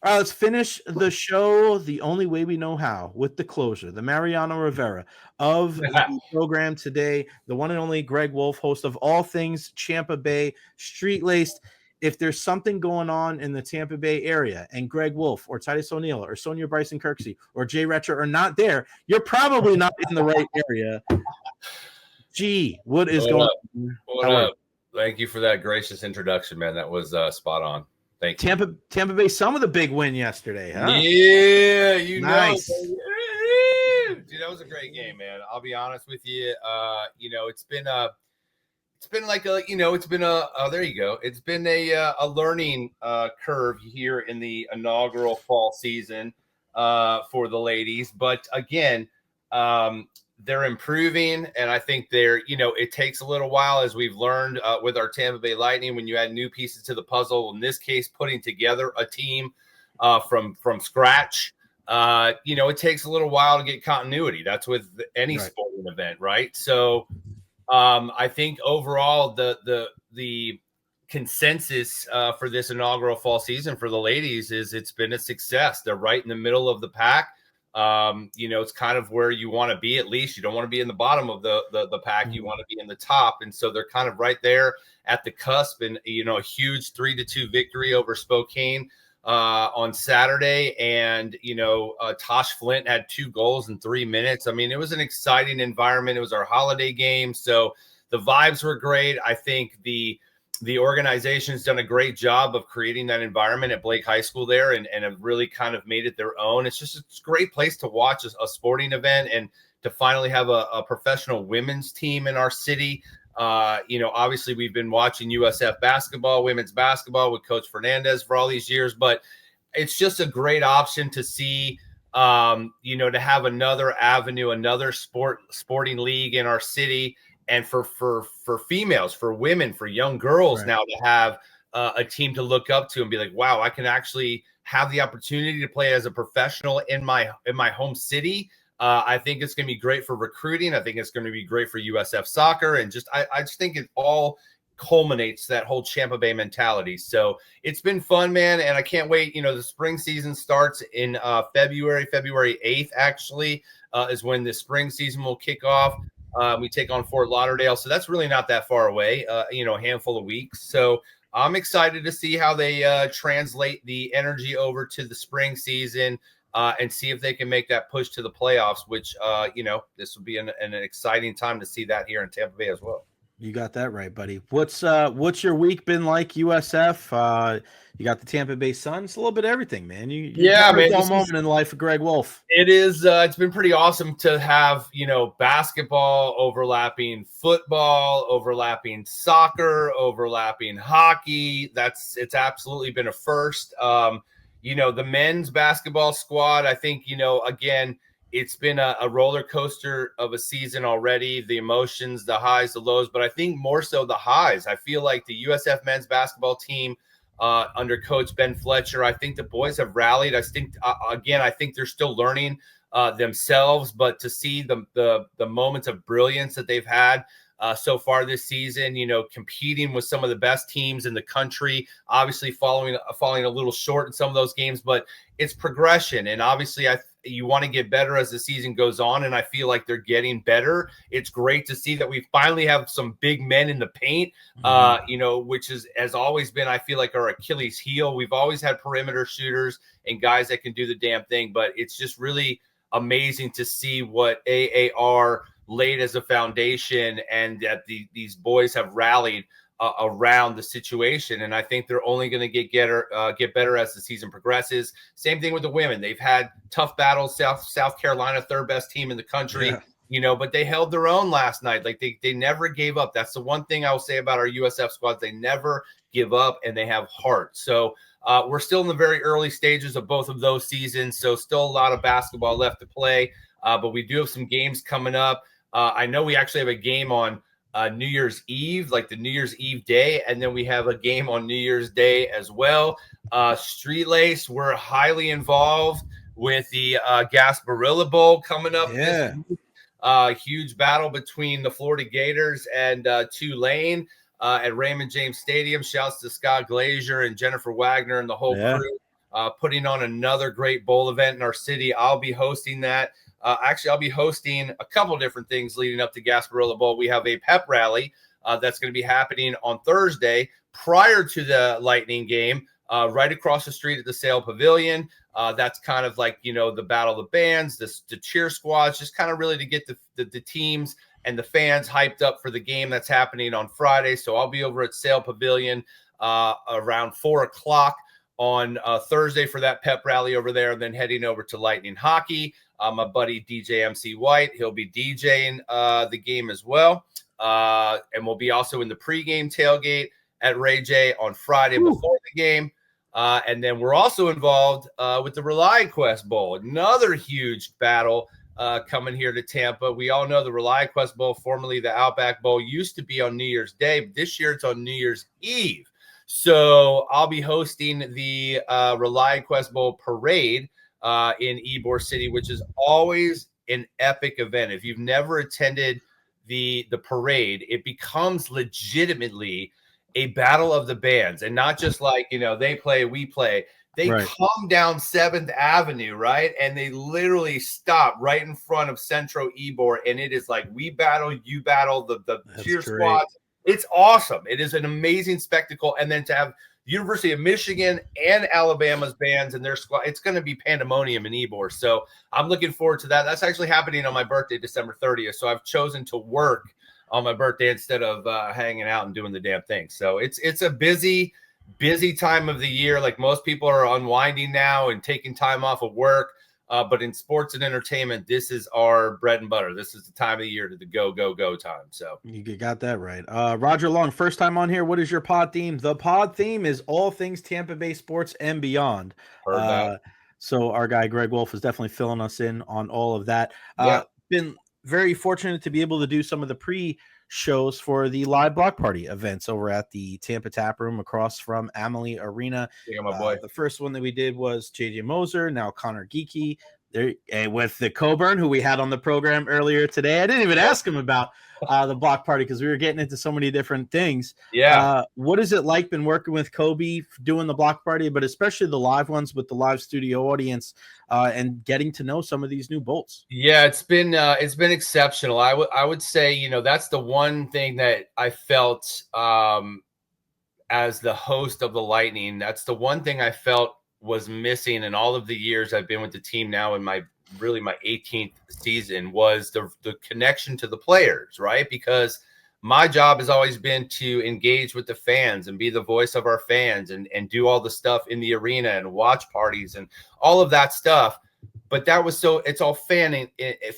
All right, let's finish the show the only way we know how, with the closer, the Mariano Rivera of the program today, the one and only Greg Wolf, host of all things Tampa Bay Street Laced. If there's something going on in the Tampa Bay area and Greg Wolf or Titus O'Neil or Sonia Bryson Kirksey or Jay Recher are not there, you're probably not in the right area. Gee, what is going on? What up? Thank you for that gracious introduction, man. That was spot on. Thank you. Tampa Bay Sun with a big win yesterday, huh? Yeah, you nice. know. Dude, that was a great game, man. I'll be honest with you. It's been like a, it's been there you go. It's been a learning curve here in the inaugural fall season for the ladies. But again, they're improving, and I think it takes a little while, as we've learned with our Tampa Bay Lightning, when you add new pieces to the puzzle. In this case, putting together a team from scratch. It takes a little while to get continuity. That's with any sporting event, right? So I think overall the consensus for this inaugural fall season for the ladies is it's been a success. They're right in the middle of the pack. It's kind of where you want to be. At least you don't want to be in the bottom of the pack. You want to be in the top. And so they're kind of right there at the cusp. And, a huge 3-2 victory over Spokane on Saturday. And, Tosh Flint had 2 goals in 3 minutes. I mean, it was an exciting environment. It was our holiday game. So the vibes were great. I think the organization's done a great job of creating that environment at Blake High School there and have really kind of made it their own. It's a great place to watch a sporting event and to finally have a professional women's team in our city. Obviously we've been watching USF basketball, women's basketball with Coach Fernandez for all these years, but it's just a great option to see, to have another avenue, another sporting league in our city. And for females, for women, for young girls now to have a team to look up to and be like, wow, I can actually have the opportunity to play as a professional in my home city. I think it's going to be great for recruiting. I think it's going to be great for USF soccer. And I just think it all culminates that whole Tampa Bay mentality. So it's been fun, man. And I can't wait. The spring season starts in February 8th, actually, is when the spring season will kick off. We take on Fort Lauderdale. So that's really not that far away, a handful of weeks. So I'm excited to see how they translate the energy over to the spring season and see if they can make that push to the playoffs, which, this will be an exciting time to see that here in Tampa Bay as well. You got that right, buddy. What's your week been like, USF? You got the Tampa Bay Sun. It's a little bit of everything, man. Man. All moment in the life of Greg Wolf. It is. It's been pretty awesome to have basketball overlapping football, overlapping soccer, overlapping hockey. It's absolutely been a first. The men's basketball squad. I think again. It's been a roller coaster of a season already, the emotions, the highs, the lows, but I think more so the highs. I feel like the USF men's basketball team under Coach Ben Fletcher, I think the boys have rallied. I think they're still learning themselves, but to see the moments of brilliance that they've had so far this season, competing with some of the best teams in the country, obviously falling a little short in some of those games, but it's progression. And obviously you want to get better as the season goes on, and I feel like they're getting better. It's great to see that we finally have some big men in the paint, which has always been, I feel like, our Achilles heel. We've always had perimeter shooters and guys that can do the damn thing, but it's just really amazing to see what AAR laid as a foundation and that these boys have rallied around the situation. And I think they're only going to get better as the season progresses. Same thing with the women. They've had tough battles. South Carolina, third best team in the country, but they held their own last night. Like they never gave up. That's the one thing I will say about our USF squads. They never give up and they have heart. So we're still in the very early stages of both of those seasons. So still a lot of basketball left to play. But we do have some games coming up. I know we actually have a game on New Year's Eve, like the New Year's Eve day, and then we have a game on New Year's Day as well. Street Lace, we're highly involved with the Gasparilla Bowl coming up this week. Huge battle between the Florida Gators and Tulane at Raymond James Stadium. Shouts to Scott Glazier and Jennifer Wagner and the whole crew. putting on another great bowl event in our city. I'll be hosting that. Actually, I'll be hosting a couple different things leading up to Gasparilla Bowl. We have a pep rally that's going to be happening on Thursday prior to the Lightning game, right across the street at the Sail Pavilion. That's kind of like, the battle of the bands, the cheer squads, just kind of really to get the teams and the fans hyped up for the game that's happening on Friday. So I'll be over at Sail Pavilion around 4 o'clock on Thursday for that pep rally over there, and then heading over to Lightning Hockey. My buddy DJ MC White, he'll be DJing the game as well. And we'll be also in the pregame tailgate at Recher on Friday before the game. And then we're also involved with the Rely Quest Bowl, another huge battle coming here to Tampa. We all know the Rely Quest Bowl, formerly the Outback Bowl, used to be on New Year's Day, but this year it's on New Year's Eve. So I'll be hosting the Rely Quest Bowl parade in Ybor City, which is always an epic event. If you've never attended the parade, it becomes legitimately a battle of the bands, and not just like, they play, we play. They come down 7th Avenue, right? And they literally stop right in front of Centro Ybor, and it is like, we battle, you battle, the cheer squads. It's awesome. It is an amazing spectacle. And then to have University of Michigan and Alabama's bands and their squad, it's going to be pandemonium in Ybor. So I'm looking forward to that. That's actually happening on my birthday, December 30th. So I've chosen to work on my birthday instead of hanging out and doing the damn thing. So it's a busy time of the year. Like, most people are unwinding now and taking time off of work. But in sports and entertainment, this is our bread and butter. This is the time of the year to the go time. So you got that right. Roger Long, first time on here. What is your pod theme? The pod theme is all things Tampa Bay sports and beyond. So our guy Greg Wolf is definitely filling us in on all of that. Been very fortunate to be able to do some of the pre-shows for the live block party events over at the Tampa Tap Room across from Amalie Arena. Yeah, my boy. The first one that we did was JJ Moser, now Connor Geeky, there, with the Coburn, who we had on the program earlier today. I didn't even ask him about the block party because we were getting into so many different things. What is it like been working with Kobe doing the block party, but especially the live ones with the live studio audience and getting to know some of these new bolts? Yeah, it's been exceptional. I would say, that's the one thing that I felt as the host of the Lightning. That's the one thing I felt was missing in all of the years I've been with the team now in my 18th season, was the connection to the players, right? Because my job has always been to engage with the fans and be the voice of our fans and do all the stuff in the arena and watch parties and all of that stuff. But it's all fan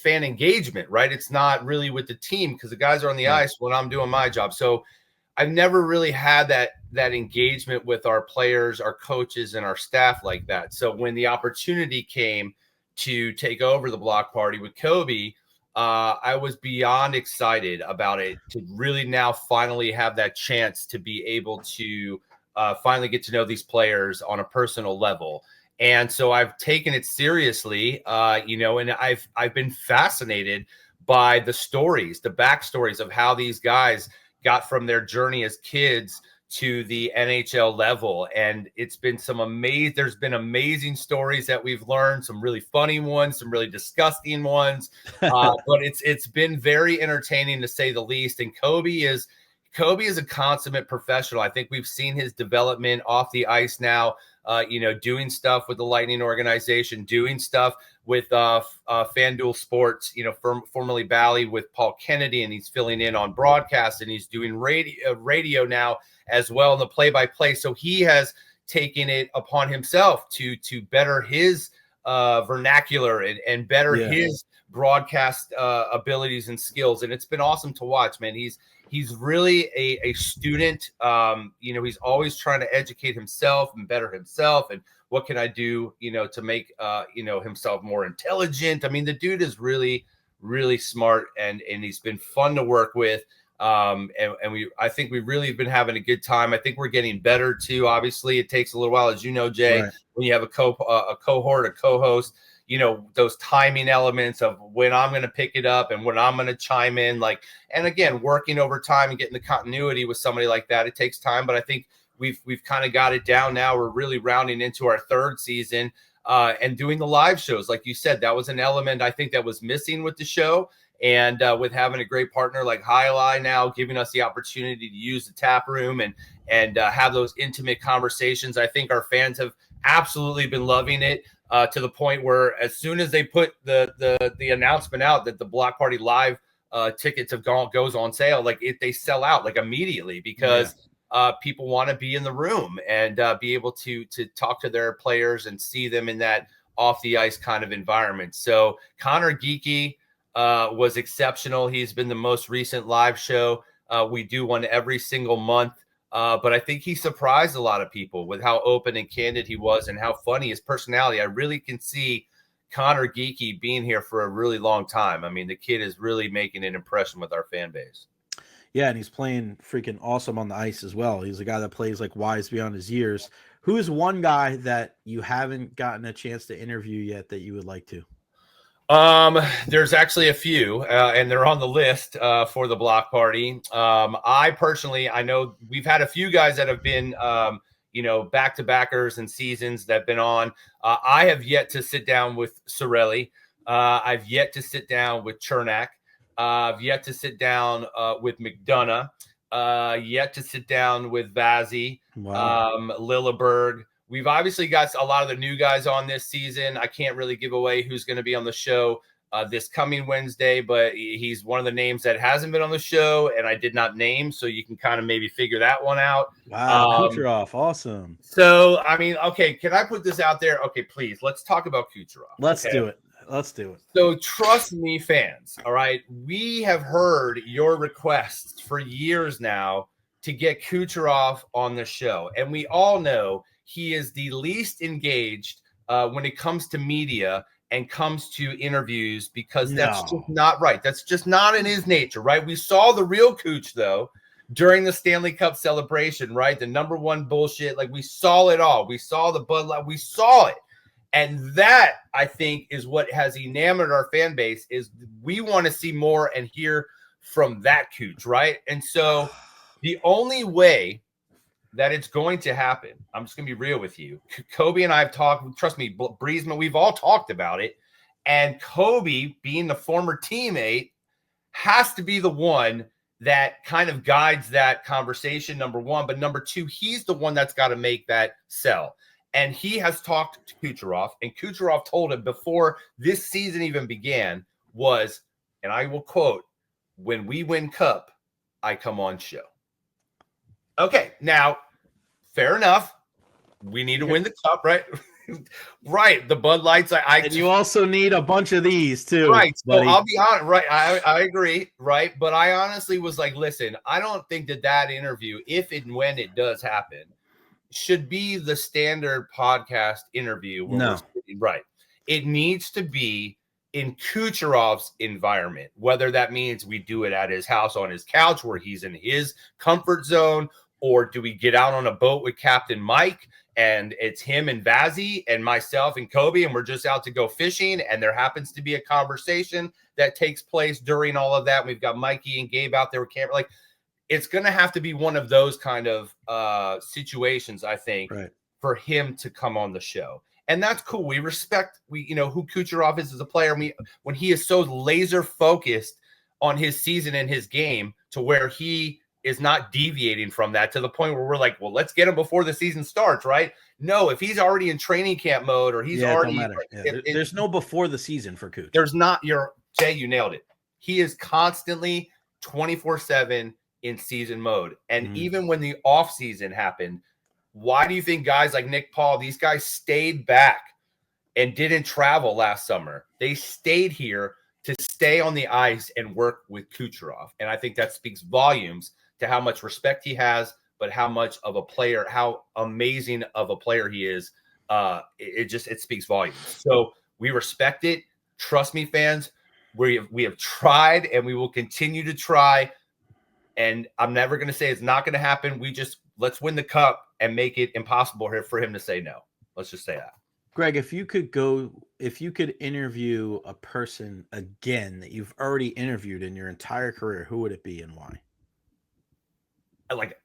engagement, right? It's not really with the team because the guys are on the ice when I'm doing my job. So I've never really had that engagement with our players, our coaches, and our staff like that. So when the opportunity came to take over the block party with Kobe, I was beyond excited about it, to really now finally have that chance to be able to finally get to know these players on a personal level. And so I've taken it seriously, and I've been fascinated by the stories, the backstories of how these guys got from their journey as kids to the NHL level. And it's been there's been amazing stories that we've learned, some really funny ones, some really disgusting ones. But it's been very entertaining, to say the least. And Kobe is a consummate professional. I think we've seen his development off the ice now, doing stuff with the Lightning organization, doing stuff with FanDuel Sports, formerly Bally, with Paul Kennedy, and he's filling in on broadcast, and he's doing radio now as well in the play-by-play. So he has taken it upon himself to better his vernacular and better his broadcast abilities and skills. And it's been awesome to watch, man. He's really a student. He's always trying to educate himself and better himself. And what can I do, to make, himself more intelligent? I mean, the dude is really, really smart, and he's been fun to work with. I think we really have been having a good time. I think we're getting better too. Obviously, it takes a little while, as you know, Jay, when you have a cohort, a co-host, those timing elements of when I'm going to pick it up and when I'm going to chime in, and again, working over time and getting the continuity with somebody like that, it takes time. But I think we've kind of got it down now. We're really rounding into our third season. And doing the live shows, like you said, that was an element I think that was missing with the show. And with having a great partner like Highlight now giving us the opportunity to use the tap room and have those intimate conversations, I think our fans have absolutely been loving it to the point where as soon as they put the announcement out that the Block Party Live tickets goes on sale, like they sell out like immediately because people want to be in the room and be able to talk to their players and see them in that off the ice kind of environment. So Connor Geeky was exceptional. He's been the most recent live show. We do one every single month. But I think he surprised a lot of people with how open and candid he was and how funny his personality. I really can see Connor Geeky being here for a really long time. I mean, the kid is really making an impression with our fan base. Yeah, and he's playing freaking awesome on the ice as well. He's a guy that plays like wise beyond his years. Who is one guy that you haven't gotten a chance to interview yet that you would like to? There's actually a few, and they're on the list for the Block Party. I personally, I know we've had a few guys that have been, back-to-backers and seasons that have been on. I have yet to sit down with Sorelli. I've yet to sit down with Chernak. I've yet to sit down with McDonough. Yet to sit down with Vazzy, Lilleberg. We've obviously got a lot of the new guys on this season. I can't really give away who's going to be on the show this coming Wednesday, but he's one of the names that hasn't been on the show and I did not name, so you can kind of maybe figure that one out. Wow, Kucherov, awesome. So, I mean, okay, can I put this out there? Okay, please, let's talk about Kucherov. Let's do it. Let's do it. So trust me, fans, all right? We have heard your requests for years now to get Kucherov on the show, and we all know he is the least engaged when it comes to media and comes to interviews because that's just not right. That's just not in his nature, right? We saw the real Cooch, though, during the Stanley Cup celebration, right? The #1 bullshit. Like, we saw it all. We saw the Bud Light. We saw it. And that, I think, is what has enamored our fan base is we want to see more and hear from that Cooch, right? And so the only way that it's going to happen, I'm just going to be real with you. Kobe and I have talked, trust me, Breezeman, we've all talked about it. And Kobe, being the former teammate, has to be the one that kind of guides that conversation, #1. But #2, he's the one that's got to make that sell. And he has talked to Kucherov, and Kucherov told him before this season even began was, and I will quote, "When we win cup, I come on show." Okay, now, fair enough. We need to win the cup, right? Right. The Bud Lights. And you also need a bunch of these too. Right. Buddy. So I'll be honest. Right. I agree. Right. But I honestly was like, listen, I don't think that interview, if and when it does happen, should be the standard podcast interview. No. Right. It needs to be in Kucherov's environment, whether that means we do it at his house on his couch where he's in his comfort zone, or do we get out on a boat with Captain Mike and it's him and Vazzy and myself and Kobe and we're just out to go fishing and there happens to be a conversation that takes place during all of that. We've got Mikey and Gabe out there with camera. Like, it's going to have to be one of those kind of situations, I think, for him to come on the show. And that's cool. We respect, who Kucherov is as a player. When he is so laser focused on his season and his game to where he is not deviating from that to the point where we're like, well, let's get him before the season starts, right? No, if he's already in training camp mode or he's already, there's no before the season for Cooch. There's not. Jay, you nailed it. He is constantly 24/7 in season mode. And even when the off season happened, why do you think guys like Nick Paul, these guys stayed back and didn't travel last summer? They stayed here to stay on the ice and work with Kucherov. And I think that speaks volumes to how much respect he has, but how much of a player, how amazing of a player he is. It speaks volumes. So we respect it. Trust me, fans, we have tried and we will continue to try. And I'm never going to say it's not going to happen. Let's win the cup and make it impossible for him to say no. Let's just say that. Greg, if you could interview a person again that you've already interviewed in your entire career, who would it be and why? Like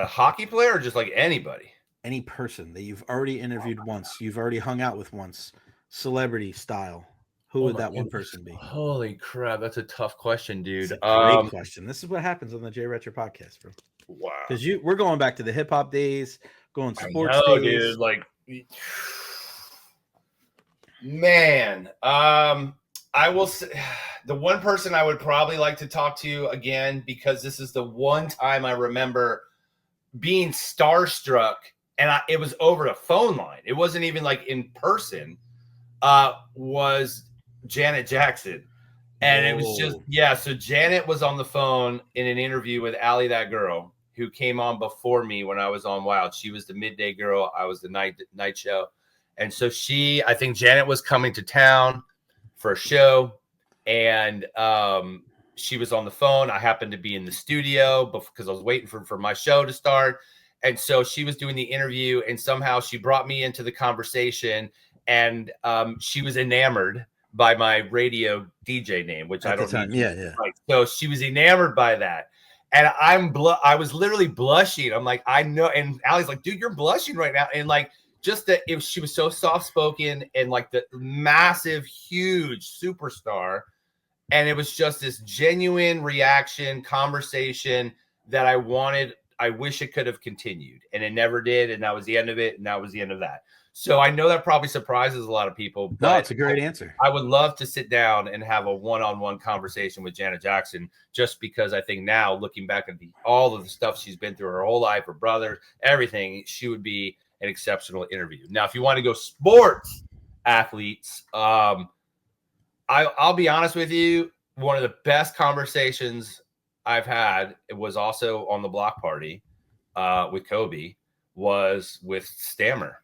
A hockey player or just like anybody? Any person that you've already interviewed once, you've already hung out with once, celebrity style. Who would that one person be? Holy crap, that's a tough question, dude. It's a great question. This is what happens on the Jay Recher podcast, bro. Wow. Because we're going back to the hip hop days, going sports days. Dude. Like, man, I will say the one person I would probably like to talk to again, because this is the one time I remember being starstruck, and it was over a phone line. It wasn't even like in person. Was Janet Jackson. And It was just, yeah. So Janet was on the phone in an interview with Allie, that girl who came on before me when I was on Wild. She was the midday girl. I was the night show. And so I think Janet was coming to town for a show, and she was on the phone. I happened to be in the studio because I was waiting for my show to start. And so she was doing the interview, and somehow she brought me into the conversation, and she was enamored by my radio DJ name, which I don't know. Yeah. Right. So she was enamored by that. And I was literally blushing. I'm like, I know. And Allie's like, dude, you're blushing right now. And like, just that she was so soft-spoken and like the massive, huge superstar. And it was just this genuine reaction, conversation that I wish it could have continued. And it never did. And that was the end of it. And that was the end of that. So I know that probably surprises a lot of people. But no, it's a great answer. I would love to sit down and have a one-on-one conversation with Janet Jackson, just because I think now, looking back at all of the stuff she's been through her whole life, her brother, everything, she would be an exceptional interview. Now, if you want to go sports athletes, I'll be honest with you, one of the best conversations I've had, it was also on the block party with Kobe, was with Stammer.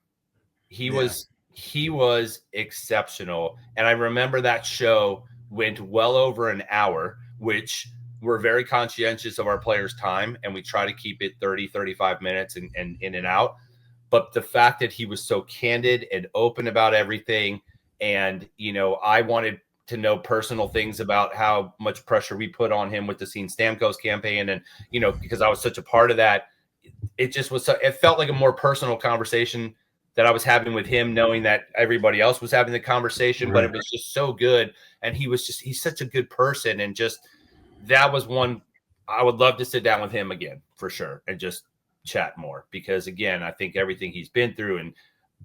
He was exceptional. And I remember that show went well over an hour, which we're very conscientious of our players' time, and we try to keep it 30, 35 minutes and in and out. But the fact that he was so candid and open about everything, and, I wanted to know personal things about how much pressure we put on him with the Scene Stamkos campaign. And, because I was such a part of that, it just was, it felt like a more personal conversation that I was having with him, knowing that everybody else was having the conversation, right. But it was just so good. And he's such a good person. And just, that was one, I would love to sit down with him again for sure, and just chat more, because again, I think everything he's been through, and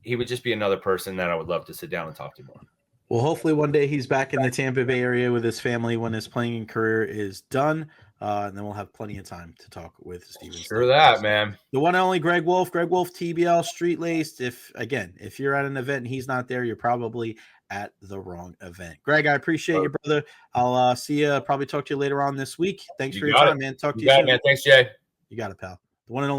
he would just be another person that I would love to sit down and talk to more. Well, hopefully one day he's back in the Tampa Bay area with his family when his playing career is done. And then we'll have plenty of time to talk with Steven. Sure that, man. The one and only Greg Wolf, TBL, Street Laced. If you're at an event and he's not there, you're probably at the wrong event. Greg, I appreciate you, brother. I'll see you, probably talk to you later on this week. Thanks for your time, man. Talk to you soon. Man. Thanks, Jay. You got it, pal. The one and only